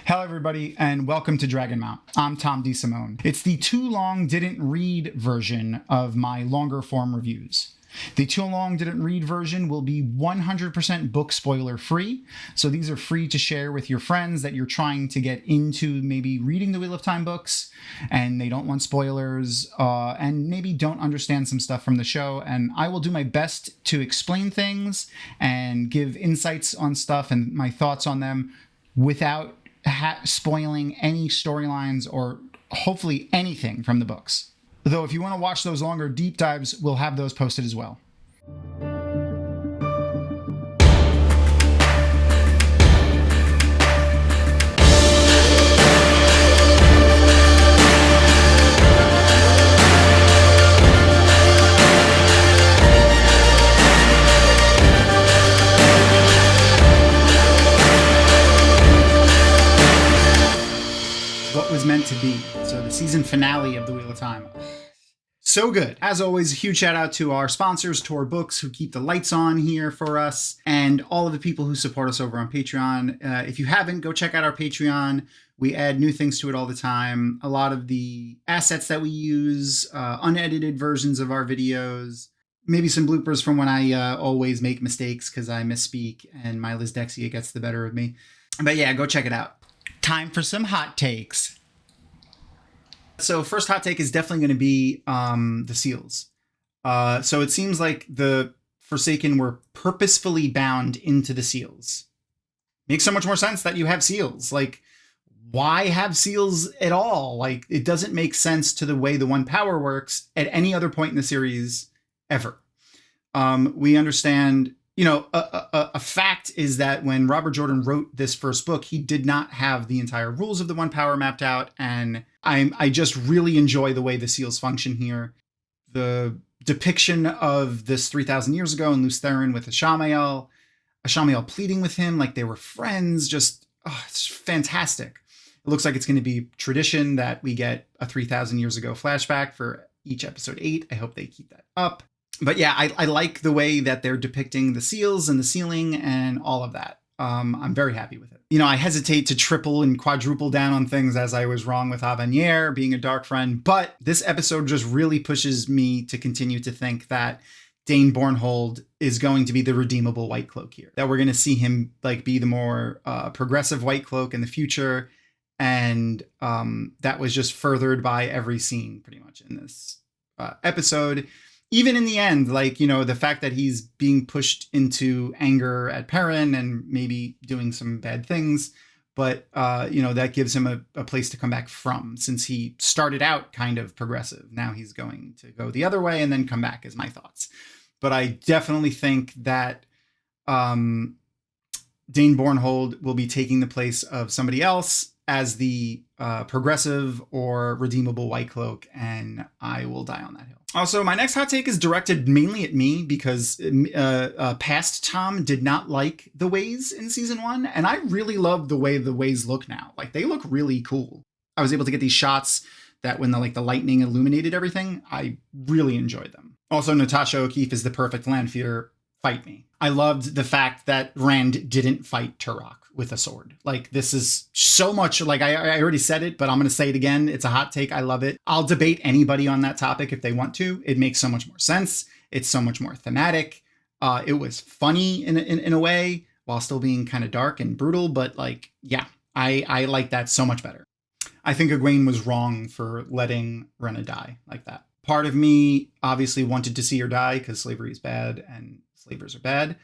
Hello everybody and welcome to Dragonmount. I'm Thom DeSimone. It's the too long didn't read version of my longer form reviews. The too long didn't read version will be 100% book spoiler free. So these are free to share with your friends that you're trying to get into maybe reading the Wheel of Time books and they don't want spoilers and maybe don't understand some stuff from the show. And I will do my best to explain things and give insights on stuff and my thoughts on them without spoiling any storylines or hopefully anything from the books. Though if you want to watch those longer deep dives, we'll have those posted as well. What was meant to be. So the season finale of the Wheel of Time. So good. As always, a huge shout out to our sponsors, Tor Books, who keep the lights on here for us, and all of the people who support us over on Patreon. If you haven't, go check out our Patreon. We add new things to it all the time. A lot of the assets that we use, unedited versions of our videos, maybe some bloopers from when I always make mistakes because I misspeak and my Lisdexia gets the better of me. But yeah, go check it out. Time for some hot takes. So first hot take is definitely going to be the seals. So it seems like the Forsaken were purposefully bound into the seals. Makes so much more sense that you have seals. Like, why have seals at all? Like, it doesn't make sense to the way the One Power works at any other point in the series ever. We understand... You know, a fact is that when Robert Jordan wrote this first book, he did not have the entire rules of the One Power mapped out. And I just really enjoy the way the seals function here. The depiction of this 3,000 years ago in Lews Therin with Ashamael pleading with him like they were friends. Just, it's fantastic. It looks like it's going to be tradition that we get a 3,000 years ago flashback for each episode 8. I hope they keep that up. But yeah, I like the way that they're depicting the seals and the sealing and all of that. I'm very happy with it. You know, I hesitate to triple and quadruple down on things as I was wrong with Avenir being a dark friend. But this episode just really pushes me to continue to think that Dane Bornhold is going to be the redeemable White Cloak here. That we're going to see him like be the more progressive White Cloak in the future. And that was just furthered by every scene pretty much in this episode. Even in the end, like, you know, the fact that he's being pushed into anger at Perrin and maybe doing some bad things, but, you know, that gives him a place to come back from, since he started out kind of progressive. Now he's going to go the other way and then come back, is my thoughts. But I definitely think that Dane Bornhold will be taking the place of somebody else as the progressive or redeemable White Cloak, and I will die on that hill. Also, my next hot take is directed mainly at me because past Thom did not like the ways in season 1, and I really love the way the ways look now. Like, they look really cool. I was able to get these shots that when the lightning illuminated everything, I really enjoyed them. Also, Natasha O'Keefe is the perfect Lanfear. Fight me. I loved the fact that Rand didn't fight Turok with a sword. Like, this is so much, like, I already said it, but I'm going to say it again. It's a hot take. I love it. I'll debate anybody on that topic if they want to. It makes so much more sense. It's so much more thematic. It was funny in a way while still being kind of dark and brutal. But like, yeah, I like that so much better. I think Egwene was wrong for letting Rhaena die like that. Part of me obviously wanted to see her die because slavery is bad and slavers are bad.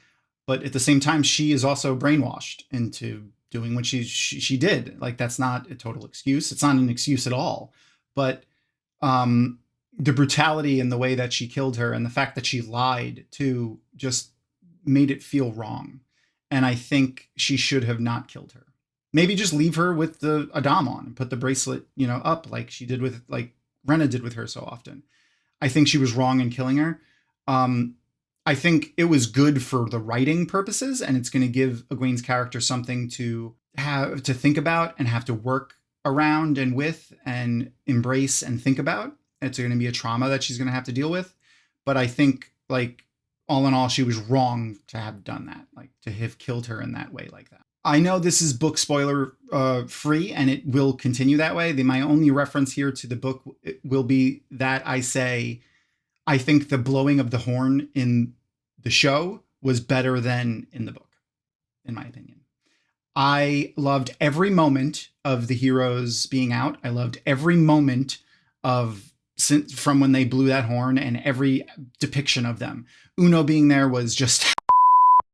But at the same time, she is also brainwashed into doing what she did. Like, that's not a total excuse. It's not an excuse at all. But the brutality and the way that she killed her and the fact that she lied too just made it feel wrong. And I think she should have not killed her. Maybe just leave her with the Adam on and put the bracelet, you know, up like she did with, like Rhaena did with her so often. I think she was wrong in killing her. I think it was good for the writing purposes, and it's going to give Egwene's character something to have to think about and have to work around and with and embrace and think about. It's going to be a trauma that she's going to have to deal with. But I think, like, all in all, she was wrong to have done that, like to have killed her in that way like that. I know this is book spoiler free, and it will continue that way. My only reference here to the book will be that I say I think the blowing of the horn in the show was better than in the book, in my opinion. I loved every moment of the heroes being out. I loved every moment of from when they blew that horn, and every depiction of them. Uno being there was just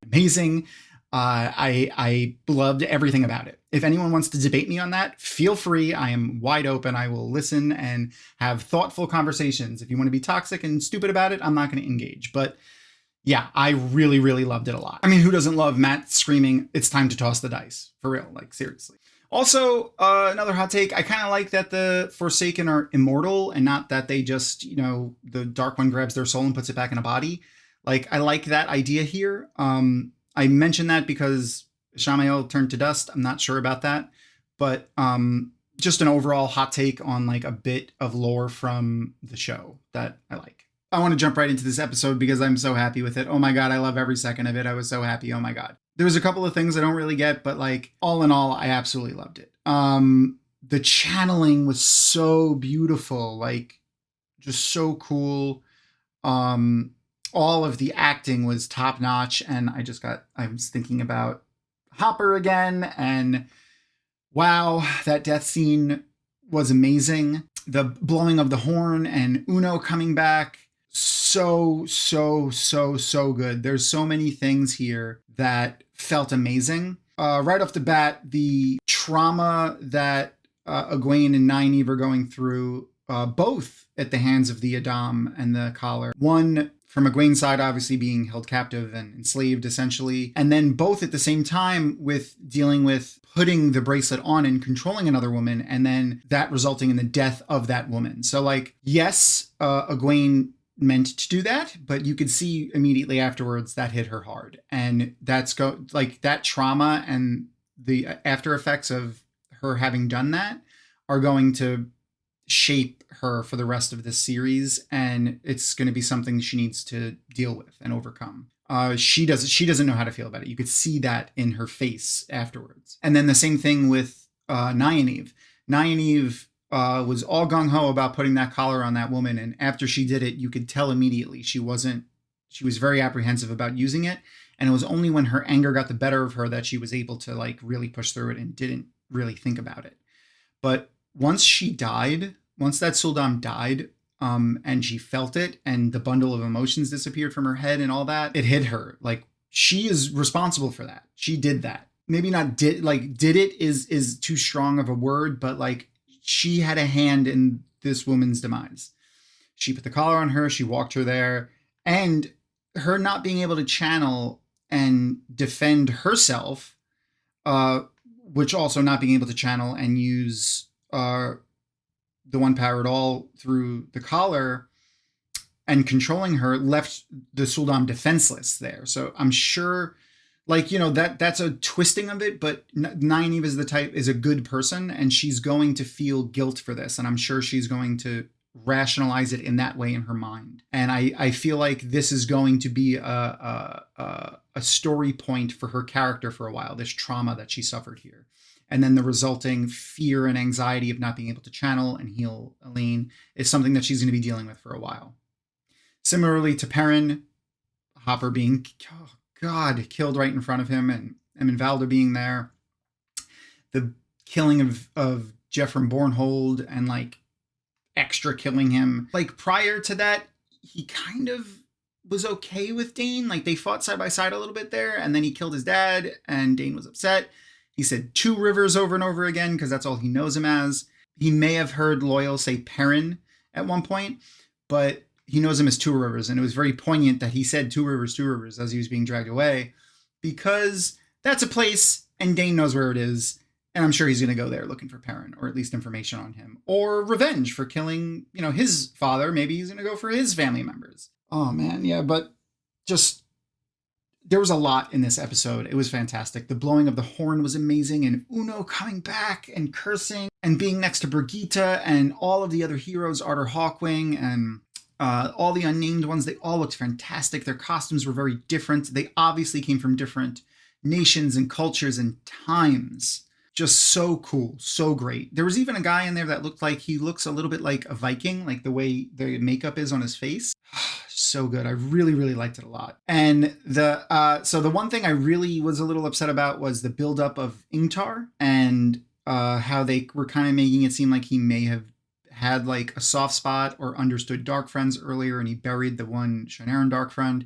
amazing. I loved everything about it. If anyone wants to debate me on that, feel free. I am wide open. I will listen and have thoughtful conversations. If you want to be toxic and stupid about it, I'm not going to engage. But yeah, I really, really loved it a lot. I mean, who doesn't love Matt screaming, "It's time to toss the dice"? For real, like seriously. Also, another hot take, I kind of like that the Forsaken are immortal and not that they just, the Dark One grabs their soul and puts it back in a body. Like, I like that idea here. I mentioned that because Shamael turned to dust. I'm not sure about that. But just an overall hot take on like a bit of lore from the show that I like. I want to jump right into this episode because I'm so happy with it. Oh my God, I love every second of it. I was so happy. Oh my God. There was a couple of things I don't really get, but like all in all, I absolutely loved it. The channeling was so beautiful, like just so cool. All of the acting was top notch, and I was thinking about Hopper again, and wow, that death scene was amazing. The blowing of the horn and Uno coming back, so good. There's so many things here that felt amazing. Right off the bat, the trauma that Egwene and Nynaeve are going through, both at the hands of the Adam and the collar. One from Egwene's side, obviously being held captive and enslaved, essentially. And then both at the same time with dealing with putting the bracelet on and controlling another woman, and then that resulting in the death of that woman. So, like, yes, Egwene meant to do that, but you could see immediately afterwards that hit her hard. And that's that trauma and the after effects of her having done that are going to shape her for the rest of this series, and it's going to be something she needs to deal with and overcome. She doesn't know how to feel about it. You could see that in her face afterwards. And then the same thing with Nynaeve. Nynaeve was all gung-ho about putting that collar on that woman, and after she did it, you could tell immediately she was very apprehensive about using it, and it was only when her anger got the better of her that she was able to like really push through it and didn't really think about it. But once that Suldam died, and she felt it, and the bundle of emotions disappeared from her head and all that, it hit her. Like, she is responsible for that. She did that. Maybe not did it is too strong of a word, but like she had a hand in this woman's demise. She put the collar on her, she walked her there, and her not being able to channel and defend herself, which also not being able to channel and use the one power at all through the collar and controlling her, left the Suldam defenseless there. So I'm sure, like, that's a twisting of it, but Nynaeve is a good person, and she's going to feel guilt for this, and I'm sure she's going to rationalize it in that way in her mind. And I feel like this is going to be a story point for her character for a while, this trauma that she suffered here. And then the resulting fear and anxiety of not being able to channel and heal Elaine is something that she's going to be dealing with for a while. Similarly to Perrin, Hopper being, killed right in front of him, and Valder being there. The killing of Jeffrey Bornhold and like extra killing him. Like, prior to that, he kind of was okay with Dane. Like, they fought side by side a little bit there, and then he killed his dad, and Dane was upset. He said Two Rivers over and over again because that's all he knows him as. He may have heard Loyal say Perrin at one point, but he knows him as Two Rivers, and it was very poignant that he said Two Rivers as he was being dragged away, because that's a place, and Dane knows where it is, and I'm sure he's going to go there looking for Perrin, or at least information on him, or revenge for killing, his father. Maybe he's going to go for his family members. Oh man, yeah, but just, there was a lot in this episode. It was fantastic. The blowing of the horn was amazing, and Uno coming back and cursing and being next to Brigitte and all of the other heroes, Arthur Hawkwing and all the unnamed ones. They all looked fantastic. Their costumes were very different. They obviously came from different nations and cultures and times. Just so cool, so great. There was even a guy in there that looked like he looks a little bit like a Viking, like the way the makeup is on his face. So good. I really, really liked it a lot. And so the one thing I really was a little upset about was the buildup of Ingtar and how they were kind of making it seem like he may have had like a soft spot or understood Dark Friends earlier, and he buried the one Shannara Dark Friend,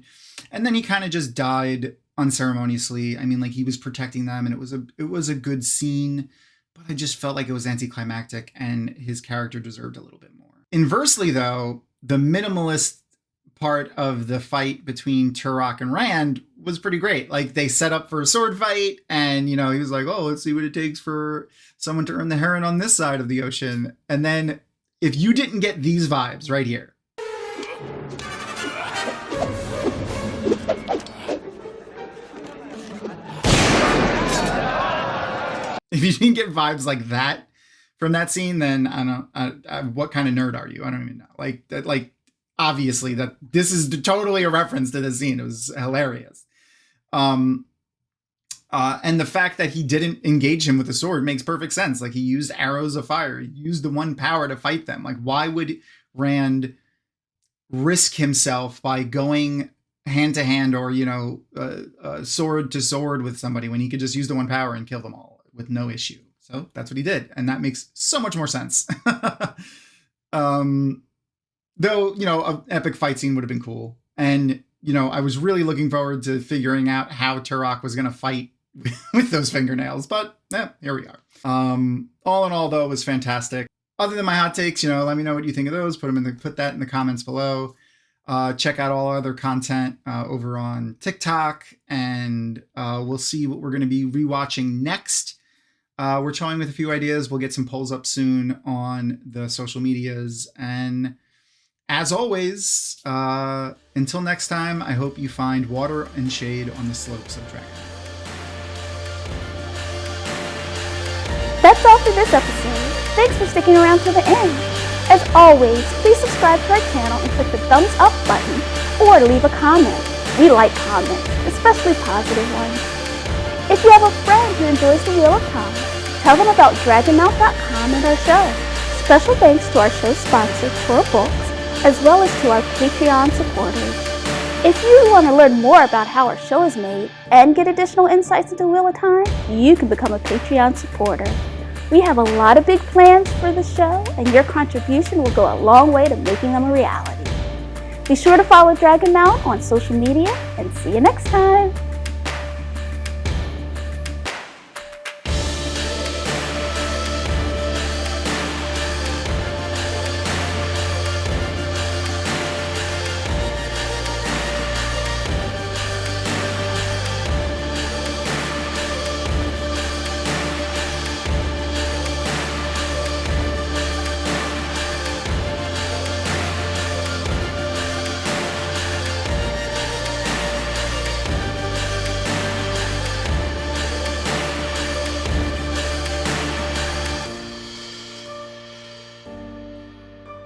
and then he kind of just died unceremoniously. I mean, like, he was protecting them, and it was a good scene, but I just felt like it was anticlimactic, and his character deserved a little bit more. Inversely, though, the minimalist part of the fight between Turok and Rand was pretty great. Like, they set up for a sword fight, and he was like, "Oh, let's see what it takes for someone to earn the heron on this side of the ocean." And then, if you didn't get these vibes right here. If you didn't get vibes like that from that scene, then what kind of nerd are you? I don't even know. Like obviously that this is totally a reference to the scene. It was hilarious. And the fact that he didn't engage him with a sword makes perfect sense. Like, he used arrows of fire. He used the one power to fight them. Like, why would Rand risk himself by going hand to hand or, sword to sword with somebody when he could just use the one power and kill them all with no issue? So that's what he did. And that makes so much more sense. Though, an epic fight scene would have been cool. And, I was really looking forward to figuring out how Turok was going to fight with those fingernails, but here we are. All in all, though, it was fantastic. Other than my hot takes, let me know what you think of those. Put that in the comments below. Check out all our other content over on TikTok, and we'll see what we're going to be rewatching next. We're toying with a few ideas. We'll get some polls up soon on the social medias, and as always, until next time, I hope you find water and shade on the slopes of Dragonmount. That's all for this episode. Thanks for sticking around to the end. As always, please subscribe to our channel and click the thumbs up button or leave a comment. We like comments, especially positive ones. If you have a friend who enjoys the Wheel of Time, tell them about Dragonmount.com and our show. Special thanks to our show sponsor, Tor Books, as well as to our Patreon supporters. If you want to learn more about how our show is made and get additional insights into Wheel of Time, you can become a Patreon supporter. We have a lot of big plans for the show, and your contribution will go a long way to making them a reality. Be sure to follow Dragonmount on social media, and see you next time!